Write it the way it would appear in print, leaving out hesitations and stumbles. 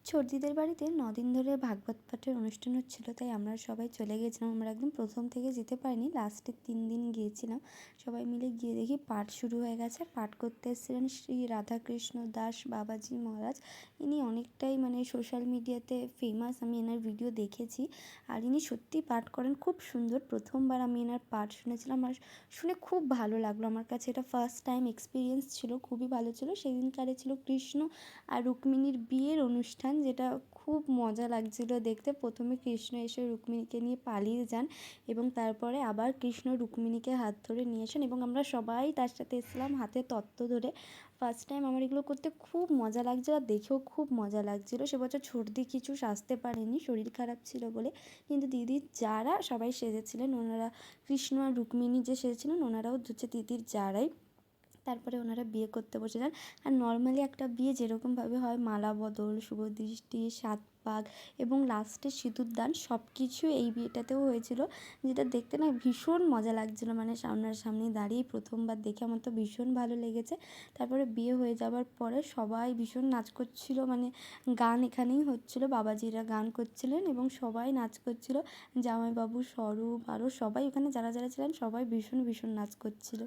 ছর্দিদের বাড়িতে 9 দিন ধরে ভাগবত পাঠের অনুষ্ঠান হচ্ছিল, তাই আমরা সবাই চলে গিয়েছিলাম। আমরা একদম প্রথম থেকে যেতে পারিনি, লাস্টের 3 দিন গিয়েছিলাম। সবাই মিলে গিয়ে দেখি পাঠ শুরু হয়ে গেছে। পাঠ করতে এসেছিলেন শ্রী রাধাকৃষ্ণ দাস বাবাজি মহারাজ। ইনি অনেকটাই সোশ্যাল মিডিয়াতে ফেমাস, আমি এনার ভিডিও দেখেছি। আর ইনি সত্যি পাঠ করেন খুব সুন্দর। প্রথমবার আমি এনার পাঠ শুনেছিলাম, আর শুনে খুব ভালো লাগলো। আমার কাছে এটা ফার্স্ট টাইম এক্সপিরিয়েন্স ছিল, খুবই ভালো ছিল। সেদিনকারে ছিল কৃষ্ণ আর রুক্মিণীর বিয়ের অনুষ্ঠান, যেটা খুব মজা লাগছিল দেখতে। প্রথমে কৃষ্ণ এসে রুক্মিণীকে নিয়ে পালিয়ে যান এবং তারপরে আবার কৃষ্ণ রুক্মিণীকে হাত ধরে নিয়ে আসেন এবং আমরা সবাই তার সাথে এসেছিলাম হাতে তত্ত্ব ধরে। ফার্স্ট টাইম আমার এগুলো করতে খুব মজা লাগছিল আর দেখেও খুব মজা লাগছিল। সে বছর ছর্দি কিছু সাজতে পারেনি, শরীর খারাপ ছিল বলে, কিন্তু দিদির যারা সবাই সেজেছিলেন, ওনারা কৃষ্ণ আর রুক্মিণী যে সেজেছিলেন ওনারাও হচ্ছে দিদির যারাই। তারপরে ওনারা বিয়ে করতে বসে যান। আর নর্মালি একটা বিয়ে যেরকমভাবে হয়, মালা বদল, শুভদৃষ্টি, 7 পাক এবং লাস্টে সিঁদুরদান, সব কিছু এই বিয়েটাতেও হয়েছিল, যেটা দেখতে না ভীষণ মজা লাগছিলো। সামনাসামনি দাঁড়িয়ে প্রথমবার দেখে আমার তো ভীষণ ভালো লেগেছে। তারপরে বিয়ে হয়ে যাওয়ার পরে সবাই ভীষণ নাচ করছিল, গান এখানেই হচ্ছিলো, বাবাজিরা গান করছিলেন এবং সবাই নাচ করছিল। জামাইবাবু, স্বরূপ, আরও সবাই ওখানে যারা যারা ছিলেন সবাই ভীষণ ভীষণ নাচ করছিল।